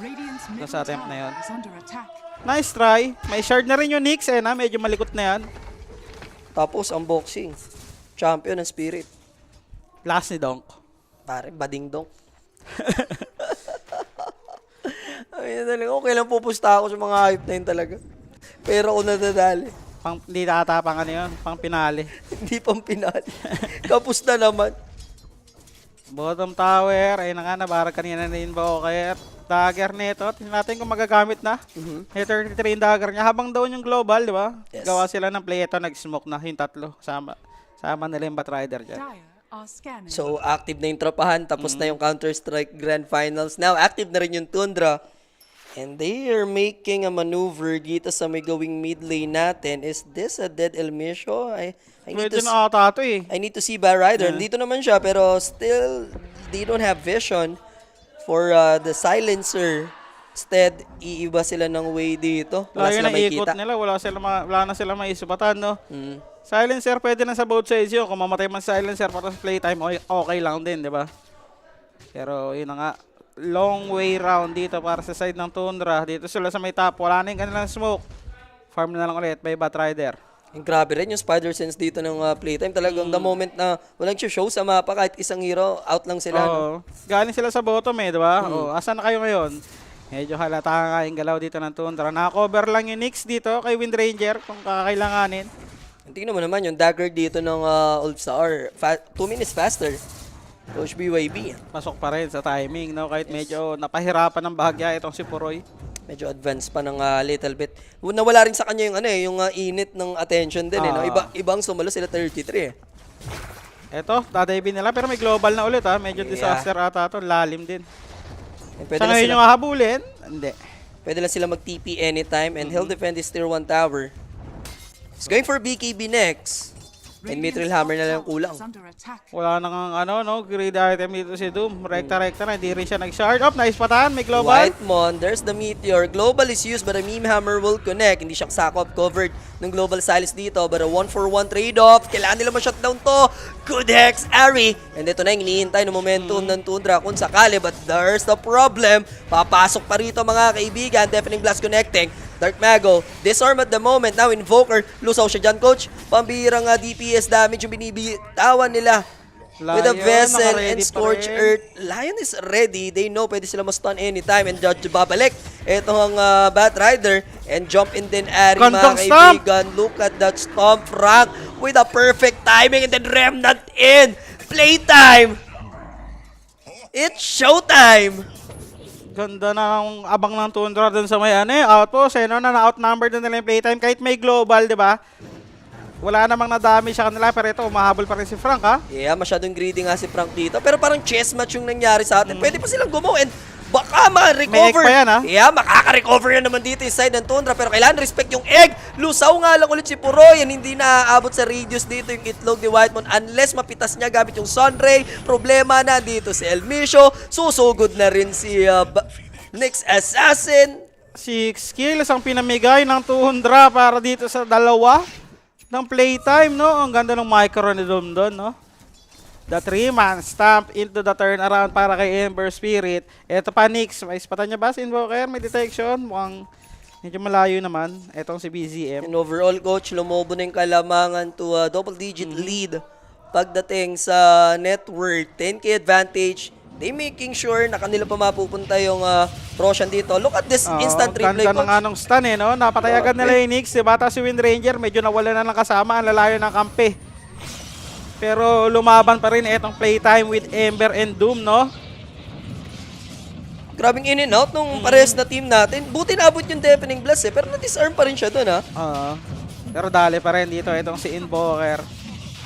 Radiant's middle Sa attempt na yun. tower is under attack. Nice try. May shard na rin yung Nyx medyo malikot na yan. Tapos unboxing. Champion ng Spirit. Last ni Donk. Pare, bading dong. Ay, talaga. Okay lang pupusta ako sa mga hype na yun talaga. Pero ako nadadali. Hindi ata pang ano yun, pang pinali. Hindi pang pinali. Kapus na naman. Bottom tower, ayun na nga, nabarag kanina na Invoker. Dagger nito, tingnan natin kung magagamit na. May 33 yung dagger niya. Habang doon yung global, di ba? Yes. Gawa sila ng play. Ito, nag-smoke na yung tatlo. Sama nila yung Batrider dyan. Dire are scanning. So, active na yung tropahan. Tapos na yung Counter-Strike Grand Finals. Now, active na rin yung Tundra. And they are making a maneuver dito sa may going mid lane natin. Is this a dead Elmisho? I need Pwede to na ata ito eh. I need to see Rider. Dito naman siya, pero still, they don't have vision for the silencer. Instead, iiba sila ng way dito. Wala Layo sila na may ikot kita. nila, wala na sila maisupatan, no? Mm. Silencer, pwede na sa both sides yun. Kung mamatay man silencer para sa playtime, okay lang din, di ba? Pero yun na nga, long way round dito para sa side ng Tundra. Dito sila sa may top, wala na yung kanilang smoke. Farm na lang ulit by Batrider. Yung grabe rin yung spider sense dito ng playtime. Talagang the moment na walang show sa mapa, kahit isang hero, out lang sila. No? Oo. Galing sila sa bottom di ba? Oh, asan na kayo ngayon? Medyo halata nga yung galaw dito ng Tundra. Naka-cover lang yung Nyx dito kay Windranger kung kakailanganin. Tingnan mo naman yung dagger dito ng Ulfsar. 2 minutes faster. Coach BYB. Pasok pa rin sa timing, no? Kahit medyo napahirapan ng bahagya itong si Puroy. Medyo advanced pa ng little bit. Nawala rin sa kanya yung yung init ng attention din no? Ibang sumalo sila 33 Eto, dadaybin nila pero may global na ulit Medyo disaster ata to, lalim din. Pwede Sa ngayon yung hahabulin? Hindi. Pwede lang sila mag-TP anytime and he'll defend his tier 1 tower. He's going for BKB next. And Mithril Hammer na lang yung kulang. Is under attack. Wala nang greedy item dito si Doom. Rekta-rekta na, hindi rin siya nag-shard. Nice patahan, may global. Whitemon, there's the Meteor. Global is used but a Meme Hammer will connect. Hindi siya sakop covered ng Global Silas dito. But a 1-for-1 trade-off. Kailangan nila ma-shutdown to. Good Hex, Ari. And ito na yung hinihintay ng momentum ng Tundra kung sakali. But there's the problem. Papasok pa rito mga kaibigan. Deafening Blast connecting. Dark Mago, disarm at the moment. Now Invoker, lusaw siya dyan, coach. Pambirang DPS damage yung binibitawan nila. With a Lion, Vessel naka-ready and pa Scorch rin. Earth. Lion is ready. They know pwede sila ma-stun anytime and Judge babalik. Ito ang Batrider and jump in din Ari mga Gandang stomp! kaibigan. Look at that stomp, Frank, with a perfect timing and then Remnant in. Playtime! It's showtime! Ganda na ng abang ng Tundra dun sa may outpost. No? Na-outnumbered na nila yung playtime. Kahit may global, di ba? Wala namang na-damage sa kanila. Pero ito, umahabol pa rin si Frank, ha? Yeah, masyadong greedy nga si Frank dito. Pero parang chess match yung nangyari sa atin. Pwede pa silang gumawa and baka ma-recover. May egg pa yan, ha? Yeah, makaka-recover na naman dito yung side ng Tundra. Pero kailangan respect yung egg. Lusaw nga lang ulit si Puroy. And hindi na aabot sa radius dito yung itlog ni Whitemon. Unless mapitas niya gamit yung Sunray. Problema na dito si Elmisho. Susugod na rin si Nyx Assassin. 6 kills ang pinamigay ng Tundra para dito sa dalawa ng playtime, no? Ang ganda ng micro ni Doom doon, no? The 3-man stamp into the turnaround para kay Ember Spirit. Ito pa, Nyx. May ispatan niya ba si Invoker? May detection. Mukhang medyo malayo naman. Etong si BZM. And overall, coach, lumobo na yung kalamangan to a double-digit lead pagdating sa net worth. 10k advantage. They making sure na kanila pa mapupunta yung Roshan dito. Look at this instant replay, Ganda na nga coach. nung stun, no? Napatay agad nila yung Nyx. Diba? Tapos si Wind Ranger, medyo nawala na ng kasama. Ang lalayo ng kampe. Pero lumaban pa rin itong playtime with Ember and Doom, no? Grabing in and out nung pares na team natin. Buti naabot yung Deafening Blast pero na-disarm pa rin siya doon, ha? Pero dali pa rin dito itong si Invoker.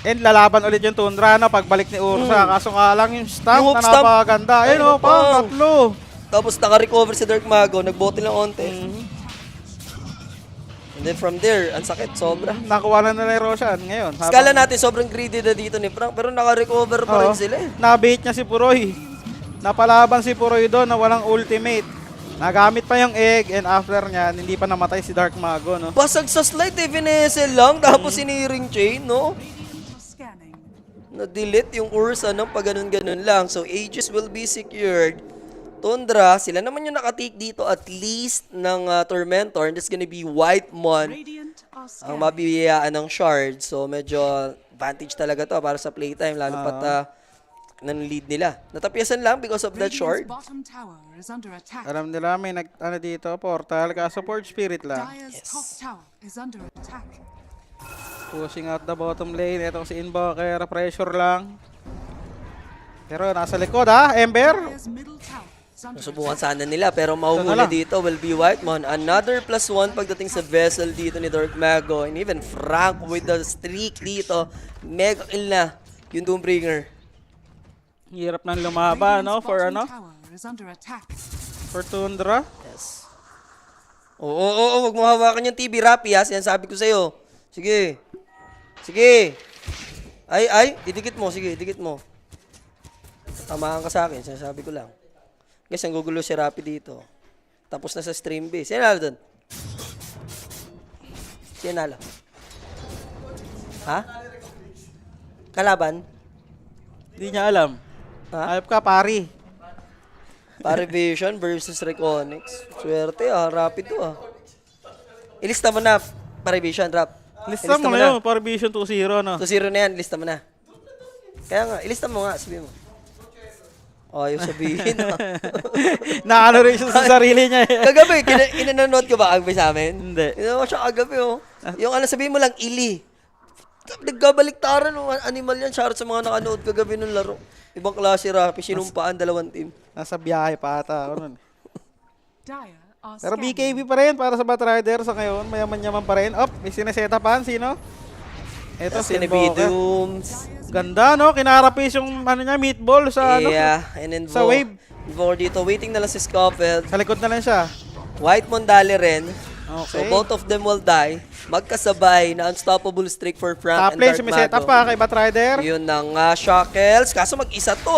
And lalaban ulit yung Tundra, no? Pagbalik ni Ursa. Kaso nga lang yung stamp Yung na stamp. napakaganda. Ayun, Ayun, pang tatlo. Tapos naka-recover si Dark Mago, nag-botte lang onte. And then from there, ang sakit, sobra. Nakuha na nila yung Roshan ngayon. Skala natin, sobrang greedy na dito ni Frank, pero naka-recover pa rin sila, eh. Nabait niya si Puroy. Napalaban si Puroy doon na walang ultimate. Nagamit pa yung egg and after niya, hindi pa namatay si Dark Mago, no? Basag sa slide, Evanescent lang, tapos siniring chain, no? Scanning. Na-delete yung Ursa ng pag ganun-ganun lang. So, Aegis will be secured. Tundra, sila naman yung nakatake dito at least ng Tormentor. And that's gonna be Whitemon Radiant are ang scanning. mabibiyaan ng shard. So, medyo advantage talaga to para sa playtime. Lalo pat nan-lead nila. Natapyasan lang because of that Radiant's shard. bottom tower is under attack. Alam nila may dito, portal, kaso Forge Spirit lang. Dire's top tower is under attack. Pushing out the bottom lane. Itong si Invoker, pressure lang. Pero nasa likod, Ember. Dire's middle tower is under Susubukan attack. sana nila pero Ito na mauhuli lang. dito will be Whitemon. Another +1 pagdating sa vessel dito ni Dark Mago. And even Frank with the streak dito. Mega kill na yung Doombringer. Hirap nang lumaban, no? Radiant's For bottom ano? tower is under attack. For Tundra. Yes. Oo, wag mo hawakan yung TV, Rapi, ha? Sinasabi ko sa'yo. Sige. Sige. Ay, idikit mo. Sige, idikit mo. Tamaan ka sa akin, sinasabi ko lang. Guys, ang gugulo si Rapi dito. Tapos na sa stream base. Sino nalo dun? Sino nalo? Ha? Kalaban? Hindi niya alam. Ha? Ayop ka, pari. Parivision versus Reconyx. Swerte, Rapid to, Ilista mo na, Parivision, Rap. Lista mo na yun, para Vision 2-0, no? 2-0 na yan, ilista mo na. Kaya nga, ilista mo nga, sabihin mo. Ayaw sabihin, Naano rin siya sa sarili niya. Kagabi, inanonood ko ba Agbe sa amin? Hindi. Inanonood siya kagabi, Yung sabihin mo lang, ili. Nagkabaliktaran, animal yan. Shoutout sa mga nakanood kagabi ng laro. Ibang klase, Rapi, sinumpaan, dalawang team. Nasa biyahe pa ata. Ano? Dire are Pero scanning. BKB pa rin para sa Batrider sa ngayon. Mayaman-yaman pa rin. May sinesetapan. Sino? Ito, That's si gonna be Invoker. Dooms. Ganda, no? Kinarapis yung meatball sa Yeah, and then sa wave. Invoker dito, waiting na lang si Scofield. Sa likod na lang siya. Whitemon dali rin. So Okay. both of them will die. Magkasabay na unstoppable streak for Frank Top and lane, Dark may setup Mago. pa kay Batrider. Yun na nga, Shackles. Kaso mag-isa to,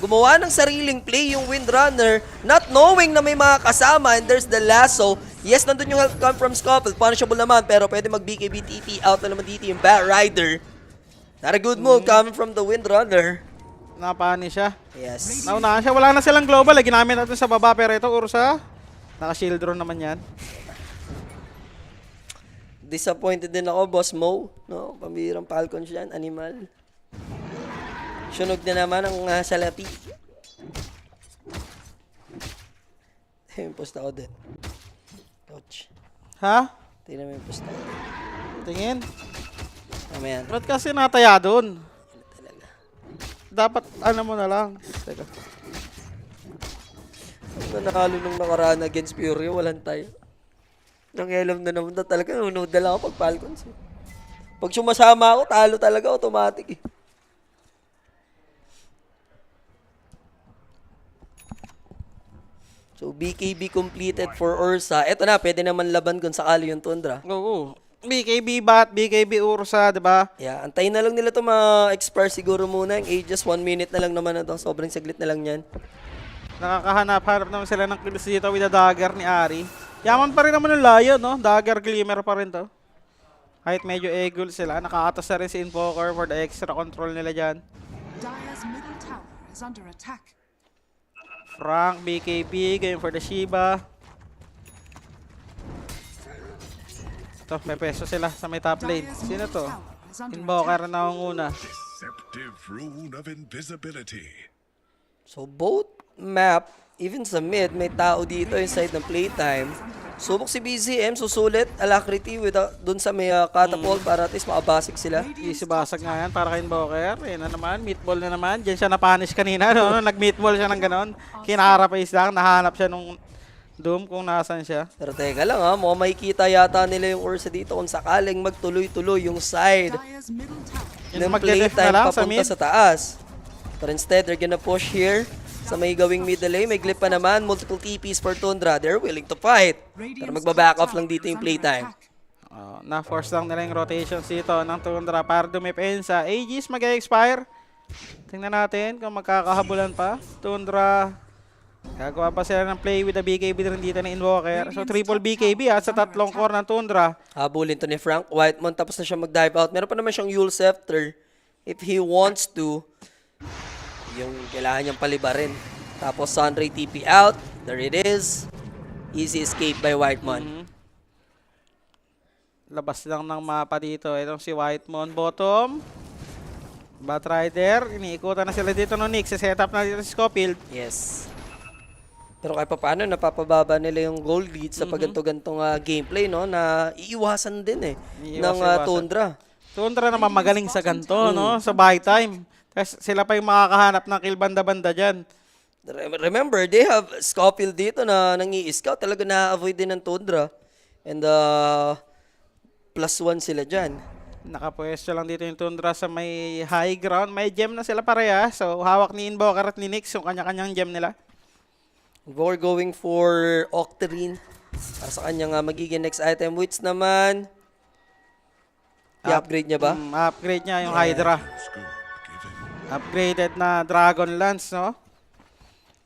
Gumawa ng sariling play yung Windrunner, not knowing na may mga kasama, and there's the lasso. Yes, nandun yung help come from Scofield. Punishable naman, pero pwede mag-BKB TP out na naman dito yung Bat Rider. Not a good move coming from the Windrunner. Napani siya. Yes. Naunahan siya. Wala na silang global. Ginamit natin sa baba. Pero ito, Ursa. Naka-shield drone naman yan. Disappointed din ako, Boss Mo. No? Pambirang Falcon siya, animal. Sunog na naman ang salapi. Yung post ako din. Coach. Ha? Tingnan mo yung post ako din. Tingin. Mamaya. Ba't kasi nataya doon? Talaga. Dapat, ano mo na lang. Teka. nanalo nung nakaraan against Fury, walang tayo. Nangialam na naman na talaga, nunod na lang ako pag Falcons. Eh. Pag sumasama ako, talo talaga, automatic eh. So, BKB completed for Ursa. Eto na, pwede naman laban kung sakali yung Tundra. Oo. BKB Bat, BKB Ursa, di ba? Yeah, antayin na lang nila to ma-expire siguro muna. Yung Aegis, 1 minute na lang naman na to. Sobrang saglit na lang yan. Nakakahanap naman sila ng kills dito with the dagger ni Ari. Yaman pa rin naman yung Lion, no? Dagger Glimmer pa rin to. Kahit medyo egul sila, nakaatas na rin si Invoker for the extra control nila dyan. Dire's middle tower is under attack. Frank, BKB, going for the Shiba. Ito, may peso sila sa may top lane. Dire's Sino middle to? tower is under Invoker attack. na ang una. Deceptive rune of invisibility. So, both map, even sa mid, may tao dito inside ng playtime. Subok si BZM, susulit, alacrity dun sa may catapult para at least makabasik sila. Easy basag nga yan para kay Invoker. Yan na naman, meatball na naman. Diyan siya na-punish kanina, no? Nag-meatball siya ng ganon. Kinarapis lang, nahanap siya nung Doom kung nasan siya. Pero teka lang ha, mukhang makikita yata nila yung Ursa dito kung sakaling magtuloy-tuloy yung side Dire's middle tower. ng magde-def na playtime lang sa papunta mid. sa taas. But instead, they're gonna push here sa may gawing middle lane. May glip pa naman, multiple TPs for Tundra. They're willing to fight. Pero magbaback off lang dito yung playtime. Na-force lang nila yung rotations dito ng Tundra para dumipensa. Aegis mag-expire. Tingnan natin kung magkakahabulan pa. Tundra, gagawa pa sila ng play with the BKB rin dito ng Invoker. So triple BKB at sa tatlong core ng Tundra. Habulin to ni Frank Whitemon tapos na siya mag-dive out. Meron pa naman siyang Yule Scepter if he wants to. Yung kailangan niyang palibarin. Tapos Sunray TP out. There it is. Easy escape by Whitemon. Labas lang ng mapa dito. Itong si Whitemon bottom. Batrider, iniikutan na sila dito ng Nyx. Set up na dito si Scofield. Yes. Pero kahit pa paano, napapababa nila yung goal lead sa paganto-gantong gameplay, no? Na iiwasan din ng Iiwasan. Tundra. Tundra naman magaling sa ganito, no? Sa buy time. Tapos sila pa yung makakahanap ng kill banda-banda dyan. Remember, they have Scofield dito na nang-i-scout. Talaga na-avoid din ng Tundra. And +1 sila dyan. Nakapwesto lang dito yung Tundra sa may high ground. May gem na sila pareha. So hawak ni Invoker at ni Nyx yung kanya-kanyang gem nila. We're going for Octarine para sa kanyang magiging next item. Which naman, i-upgrade niya ba? Upgrade niya yung Hydra. Scope given. Upgraded na Dragon Lance, no?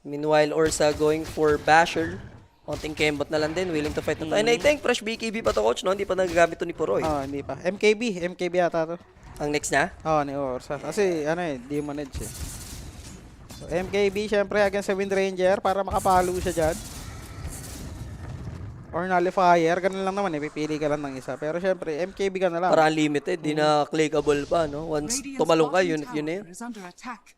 Meanwhile, Ursa going for Basher. Konting kembot na lang din, willing to fight na to. And I think fresh BKB pa to, coach, no? Hindi pa nagagamit to ni Puroy. Oh, hindi pa. MKB yata to. Ang next niya? Oh, ni Ursa. Kasi Demon Edge eh. So, MKB syempre against sa Wind Ranger para makapalo siya dyan. Or Nullifier, ganun lang naman eh. Pipili ka lang ng isa. Pero syempre, MKB ka na lang. Para unlimited, di na clickable pa, no? Once Radiant's tumalong ka, bottom yun na yun. tower is under attack.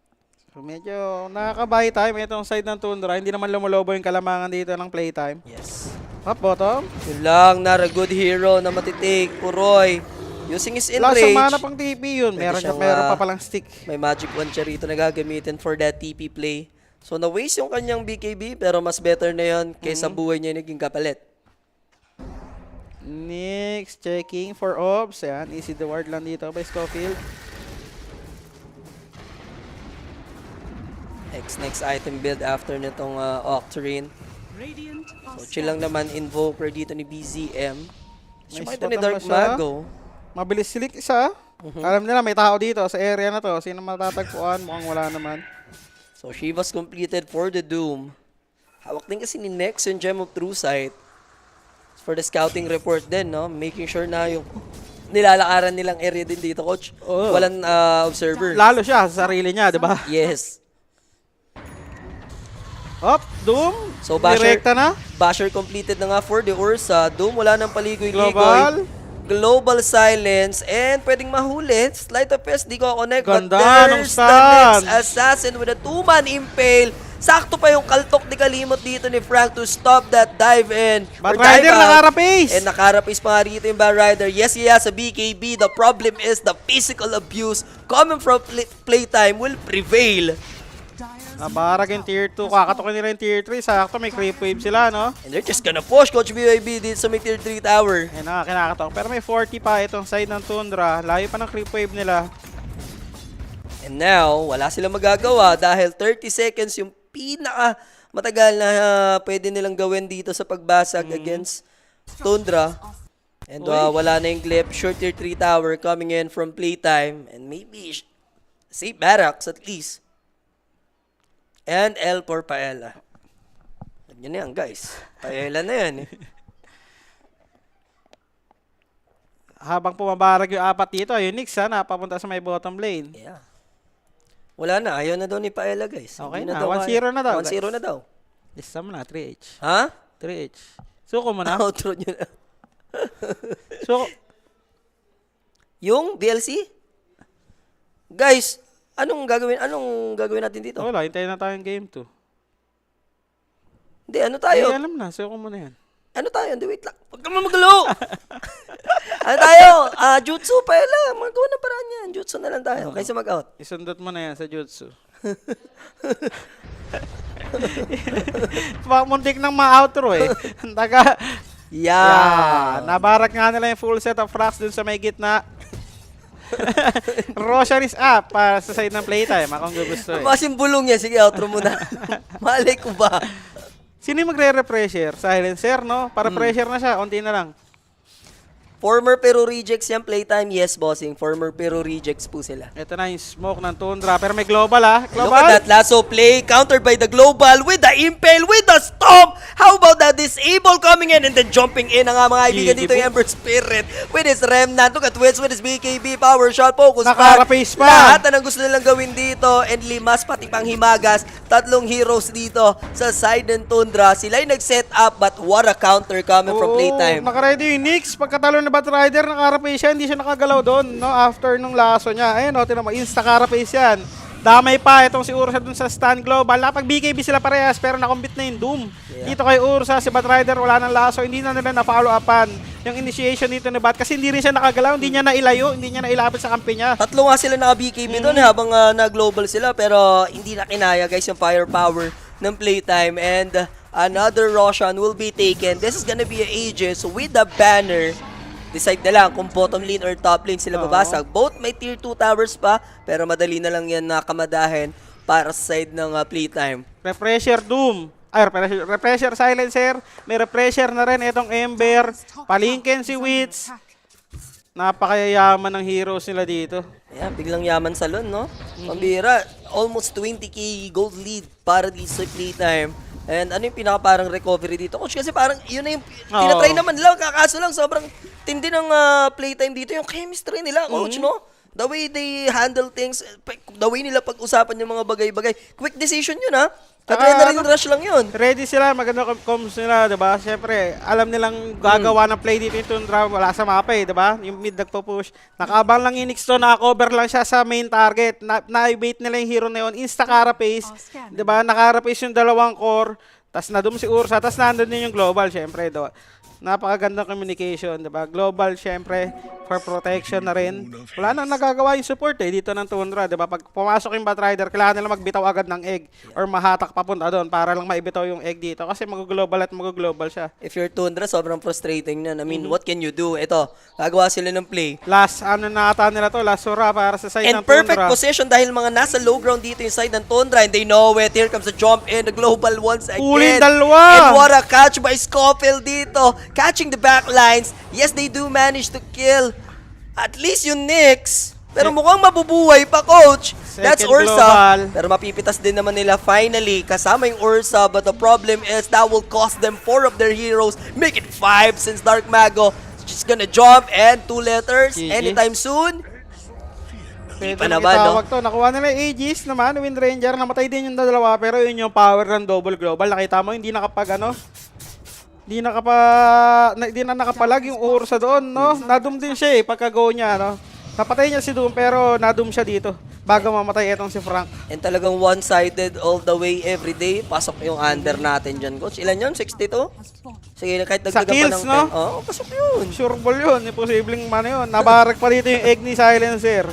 So medyo nakaka-buy time itong side ng Tundra. Hindi naman lumulobo yung kalamangan dito ng playtime. Yes. Up bottom. Yun lang, not a good hero na matitake. Puroy, using his Wala sa enrage. mana pang TP yun. Pwede siyang, Meron pa palang stick. May magic wand siya rito na gagamitin for that TP play. So, na-waste yung kanyang BKB, pero mas better na yon kaysa buhay niya yung naging kapalit. Nyx checking for orbs. Yan, easy the ward lang dito by Scofield. Next item build after nitong Octarine. Radiant are So, chill lang naman Invoker dito ni BZM. So, May ito ni spot Dark ba siya? Mago. Mabilis silik isa. Alam nila may tao dito sa area na to. Sino matatagpuan? Mukhang wala naman. So, Shiva's completed for the Doom. Hawak din kasi ni Nex yung Gem of True Sight. For the scouting report din, no? Making sure na yung nilalakaran nilang area din dito, coach. Oo. Walang observer. Lalo siya sa sarili niya, di ba? Yes. Up, Doom. So, Basher, Direkta na. Basher completed na nga for the Ursa. Doom, wala nang paligoy-ligoy. Global. Global silence. And pwedeng mahuli. Sleight of fist, di ko connect. Ganda But ng there's the stance. next assassin with a 2-man impale. Sakto pa yung kaltok ni Kalimot dito ni Frank to stop that dive in. or Batrider dive out. nakarapis. And nakarapis pa nga rito yung Batrider. Yes, he has a BKB. The problem is the physical abuse coming from playtime will prevail. Dire's Nabarag yung tier 2. Kakatukin nila yung tier 3. Sakto, may creep wave sila, no? And they're just gonna push Coach BYB dito sa may tier 3 tower. Yan na, kinakatok. Pero may 40 pa itong side ng Tundra. Layo pa ng creep wave nila. And now, wala silang magagawa dahil 30 seconds yung pinaka matagal na pwede nilang gawin dito sa pagbasag against Tundra. And wala na yung Glyph. Short tier 3 tower coming in from playtime. And maybe safe barracks at least. And L for Paella. Yan na yan, guys. Paella na yan eh. Habang pumabarag yung apat dito, yung Nyx ha, napapunta sa may bottom lane. Yeah. Wala na. Ayaw na daw ni Paella, guys. Okay Hindi na. daw 1-0 na daw, 1-0 na daw. Lista mo na, 3H. Ha? 3H. Suko mo na. Outro nyo na. Suko. Yung DLC? Guys, anong gagawin natin dito? Wala, hintayin na tayong game 2. Hindi, ano tayo? Ay, alam na. Suko mo na yan. Ano tayo? Hindi, wait lang. Huwag ka magulo! Ano tayo? Jutsu pa lang. Magawa na paraan yan. Jutsu na lang tayo. Kaysa mag-out. Isundot mo na yan sa Jutsu. Muntik nang ma-outro eh. Taga, Yeah. nabarak nga nila yung full set of racks dun sa may gitna. Roshan is up para sa side ng playtime. Akong gusto eh. Masin bulong yan. Sige, outro muna. Malay ko ba? Sino yung magre-repressure? Silencer, no? Para pressure na siya. Unti na lang. Former Pero Rejects yan, playtime. Yes, bossing. Former Pero Rejects po sila. Ito na yung smoke ng Tundra. Pero may global ah. Look Global. at that lasso play, countered by the global with the impale, with the stomp. How about that disable coming in and then jumping in ang mga kaibigan GG dito po. yung Ember Spirit with his remnant. Look at Wits with his BKB power shot, focus Nakarapace pa. Lahat na ng gusto nilang gawin dito and limas pati pang himagas. Tatlong heroes dito sa side ng Tundra. Sila yung nag-set up but what a counter coming from playtime. Nakaready yung Nyx. Pagkatalo na Batrider, nakarapace siya. Hindi siya nakagalaw doon, no? After nung laso niya. Ayun, no? Tinan mo, insta-carapace yan. Damay pa itong si Ursa dun sa stand global. Napag BKB sila parehas pero nakombit na yung Doom. Dito kay Ursa, si Batrider wala ng laso. Hindi na nila na-follow upan yung initiation dito ni Bat kasi hindi rin siya nakagalaw. Hindi niya nailayo. Hindi niya nailapit sa kampi niya. Tatlo nga sila naka-BKB doon habang na-global sila pero hindi na kinaya guys yung firepower ng playtime and another Roshan will be taken. This is gonna be a Aegis with the banner. Decide na lang kung bottom lane or top lane sila babasag. Both may tier 2 towers pa pero madali na lang yan nakamadahin para sa side ng playtime. Repressure Doom. Ay, repressure Silencer. May repressure na rin itong Ember. Palingkin si Wits. Napakayaman ng heroes nila dito. Ayan, biglang yaman sa lon, no? Pambira, almost 20k gold lead para dito sa playtime. And ano yung pinaka parang recovery dito? Coach, kasi parang yun na yung tinatry naman nila. Kakaso lang, sobrang tindi ng playtime dito. Yung chemistry nila, coach, no? The way they handle things, the way nila pag-usapan yung mga bagay-bagay. Quick decision yun, ha? Adrenaline rush lang yun. Ready sila, maganda comms nila, 'di ba? Siyempre, alam nilang gagawa ng play dito yung Tundra, wala sa mapa eh, 'di ba? Yung mid nagpo-push. Nakabang lang yung Nyx to, naka-cover lang siya sa main target. Na-bait nila yung hero na yun, insta carapace, 'di ba? Nakarapace yung dalawang core, tas nadum si Ursa, tas nandun din yung global, siyempre, 'di ba? Napakagandang communication, 'di ba? Global siyempre for protection na rin. Wala nang nagagawa yung support eh dito ng Tundra, 'di ba? Pag pumasok yung Batrider, kailangan nila magbitaw agad ng egg or mahatak papunta doon para lang maibitaw yung egg dito kasi mag-global at mag-global siya. If you're Tundra, sobrang frustrating na. I mean, what can you do? Ito, gagawa sila ng play. Last ano na ata nila to, last sura para sa side And ng perfect Tundra. position dahil mga nasa low ground dito yung side ng Tundra and they know it. Here comes the jump in, the global once again. Uli, dalawa! And what a catch by Scofield dito. Catching the back lines. Yes, they do manage to kill at least yung Nyx. Pero mukhang mabubuhay pa, coach. That's Second Ursa. global. Pero mapipitas din naman nila finally kasama yung Ursa. But the problem is that will cost them 4 of their heroes. Make it 5 since Dark Mago just gonna jump and 2 letters GG. anytime soon. Pwede pa nang naman, itawag to. Nakuha nila yung Aegis naman, Wind Ranger. Namatay din yung dalawa, pero yun yung power ng double global. Nakita mo, hindi nakapag ano? Hindi na nakapalag yung Ursa doon, no? Nadum din siya eh, pagka-go niya, no? Napatay niya si Doom, pero nadum siya dito bago mamatay itong si Frank. And talagang one-sided all the way every day. Pasok yung under natin dyan, coach. Ilan yun? 62? Sige, kahit Sa dagdagan pa kills, ng 10. no? Oo, pasok yun. Sure ball yun, imposibleng mano yun. Nabarak pa dito yung egg ni Silencer.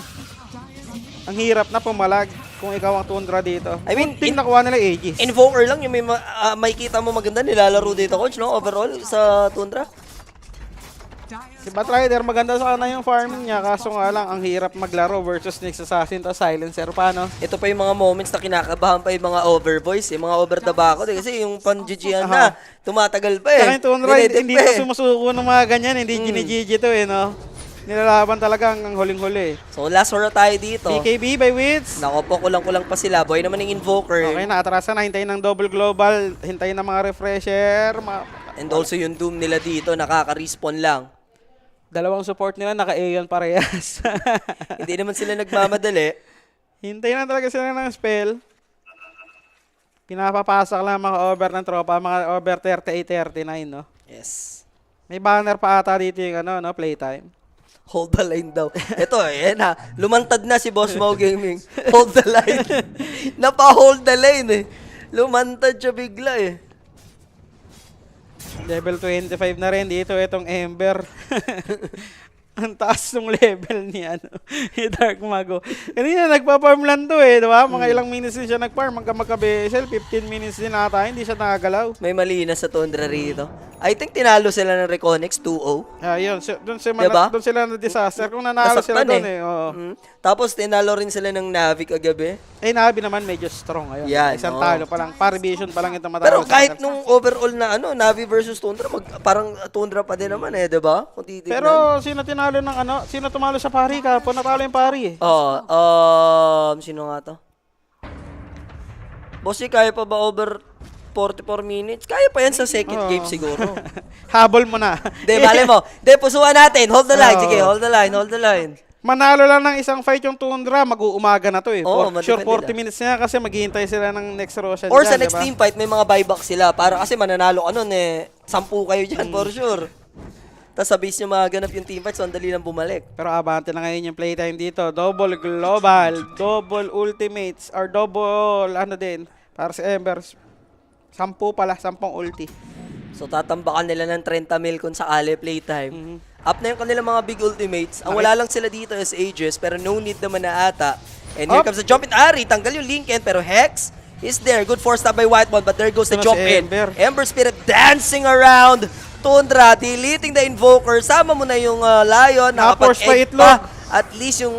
Ang hirap na pumalag. kung ikaw ang Tundra dito. I mean, Team nakuha nila Aegis. Invoker lang yung may kita mo maganda nilalaro dito, coach, no? Overall sa Tundra. Si Batrider, maganda sa kanya yung farming niya, kaso nga lang, ang hirap maglaro versus next assassin to silencer pa, no? Ito pa yung mga moments na kinakabahan pa yung mga overvoice, yung mga over the back kasi yung pan-GGan na, tumatagal pa eh. Saka yung Tundra, Dinedip hindi pa to eh. sumusuko ng mga ganyan, hindi gini-GG to eh, no? Nilalaban talaga ang huling-huli. So last hora tayo dito. BKB by Wits. Nako po, kulang-kulang pa sila. Boy naman yung Invoker. Okay na, atrasan na, hintayin ng double global, hintayin ng mga refresher. And also yung Doom nila dito, nakaka-respawn lang. Dalawang support nila, naka-Aeon parehas. Hindi naman sila nagmamadali. Hintayin lang talaga sila ng spell. Pinapapasok lang mga over ng tropa, mga over 38-39, no? Yes. May banner pa ata dito yung ano, no, playtime. Hold the line daw. Ito, ayan ha. Lumantad na si Boss Mo Gaming. Hold the line. Napa-hold the line eh. Lumantad siya bigla eh. Level 25 na rin dito itong Ember. Ang taas ng level ni ano, ni Dark Mago. Kanina nagpa-farm lang to eh, di ba? Mga ilang minutes din siya nag-farm, magka-BSL, 15 minutes din ata, hindi siya nakagalaw. May mali na sa Tundra rito. I think tinalo sila ng Reconex 2-0. Yun, doon Diba? sila na disaster. Kung nanalo sila Nasaktan doon eh. Oo. Tapos tinalo rin sila ng Navi kagabi. Eh, Navi naman medyo strong ngayon. Yan, Isang oo. talo pa lang, par-vision pa lang ito matalo. Pero kahit nung overall na ano, Navi versus Tundra, parang Tundra pa din naman eh, 'di ba? Kung titignan. Pero sino tinalo ng ano? Sino tumalo sa pari ka? Natalo yung pari eh. Sino nga to? Bossy, kaya pa ba over 44 minutes? Kaya pa yan sa second Oo. game siguro. Habol mo na. Hindi, mali mo. Hindi, pusuan natin. Hold the line. Oo. Sige, hold the line, hold the line. Manalo lang ng isang fight yung Tundra, mag-uumaga na to eh. Oo, Sure, madepende 40 minutes na kasi maghihintay sila ng next Roshan Or dyan, sa next diba? team fight, may mga buyback sila. Para kasi mananalo ka nun eh. 10 kayo dyan, for sure. Tapos sa base nyo maganap yung team fight, so ang dali lang bumalik. Pero abante na ngayon yung playtime dito. Double global, double ultimates, or double ano din, para sa Embers. 10 pala, 10 ulti. So tatambakan nila ng 30 mil kung sakali playtime. Up na yung kanilang mga big ultimates. Ang wala lang sila dito is Aegis, pero no need naman na ata. And here Up. comes the jump in. Ari, tanggal yung Lincoln, pero Hex is there. Good force stop by Whiteball, but there goes the Ito na jump si in. Ember. Ember Spirit dancing around. Tundra, deleting the Invoker. Sama mo na yung Lion. Na-force pa Nakapag-egg itlog. At least yung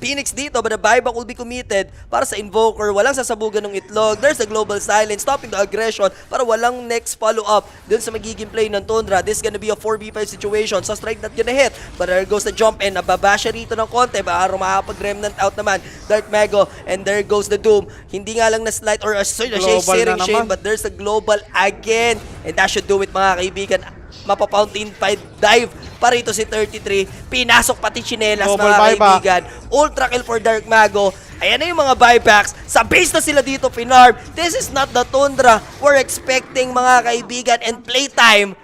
Phoenix dito, but the buyback will be committed para sa Invoker. Walang sasabugan ng itlog. There's the global silence, stopping the aggression para walang next follow-up dun sa magiging play ng Tundra. This is gonna be a 4v5 situation. So strike not gonna hit. But there goes the jump in. Nababa siya rito ng konti. Baka makapag-remnant out naman. Dark Mago. And there goes the Doom. Hindi nga lang na slide or Global sharing na shame, naman. but there's the global again. And that should do it, mga kaibigan. Mapa-fountain dive pa rito si 33. Pinasok pati chinelas, Double mga buyback. kaibigan. Ultra kill for Dark Mago. Ayan na yung mga buybacks. Sa base na sila dito, Pinarb. This is not the Tundra we're expecting, mga kaibigan. And playtime,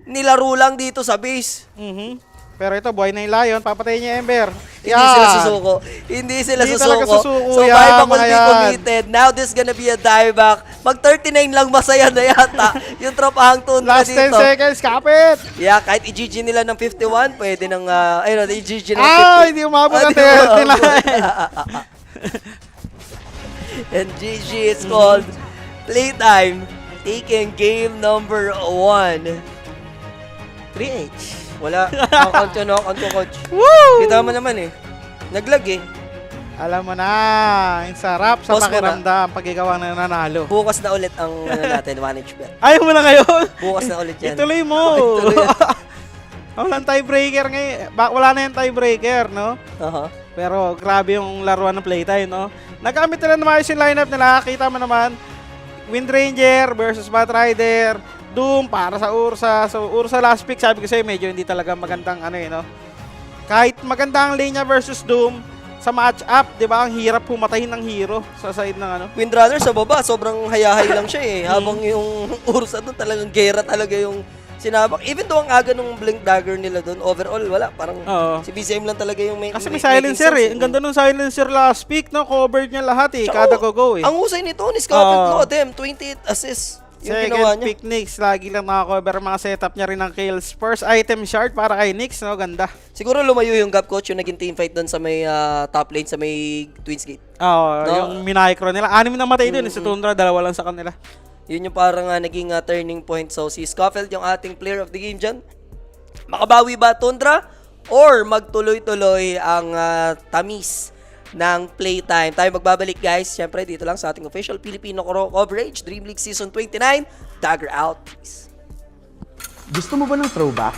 nilaro lang dito sa base. Pero ito, buhay na yung Lion, papatayin niya yung Ember. Hindi sila susuko. Hindi sila Hindi talaga susuko. susuko So, yan, buyback will mga be yan. committed. Now, this gonna be a dieback. Mag 39 lang masaya na yata yung tropahang Tundra Last dito. 10 seconds, kapit! Yeah, kahit i-GG nila ng 51, pwede nang, ayun, i-GG ng 50. Hindi umabot na Di umabot. 39. And GG is called Playtime, taking game number 1. 3H. Wala. Knock-out ko, coach. Woo! Kita mo naman eh. Naglag eh. Alam mo na, ang sarap sa Pause mo na. pakiramdam pag ikaw ang nanalo. Bukas na ulit ang natin, 1H bet. Ayaw mo na ngayon? Bukas na ulit yan. Ituloy mo. Ituloy yan. Walang tiebreaker ngayon. Wala na yung tiebreaker, no? Aha. Pero grabe yung laruan ng playtime, no? Nagamit nila naman yung lineup nila. Kita mo naman, Windranger versus Batrider, Doom para sa Ursa. So, Ursa last pick, sabi ko sa'yo, medyo hindi talaga magandang ano no? Kahit maganda ang lane niya versus Doom, sa match-up, di ba, ang hirap pumatayin ng hero sa side ng ano. Windrunner sa baba, sobrang hayahay lang siya eh. Habang yung Ursa doon talagang gera talaga yung sinabak. Even though ang aga nung Blink Dagger nila doon, overall wala. Parang Oo. si BCM lang talaga yung Kasi may silencer eh. Ang ganda nung silencer last pick, no? Covered niya lahat eh. Kada go-go eh. Ang husay nito, ni Scotted Oo. Lodem, 28 assists. yung ginawa Second niya. pick Nyx, lagi lang nakakover mga setup niya rin ng kills. First item shard para kay Nyx, no? Ganda. Siguro lumayo yung gap coach yung naging teamfight doon sa may top lane, sa may Twins Gate. Oo, No? yung minacro nila. 6 na matay dun, si Tundra, 2 lang sa kanila. Yun yung parang naging turning point. So si Scofield yung ating player of the game dyan. Makabawi ba Tundra? Or magtuloy-tuloy ang tamis ng playtime. Tayo magbabalik guys. Siyempre dito lang sa ating official Filipino coverage. Dream League Season 29. Dagger out. Peace. Gusto mo ba ng throwback?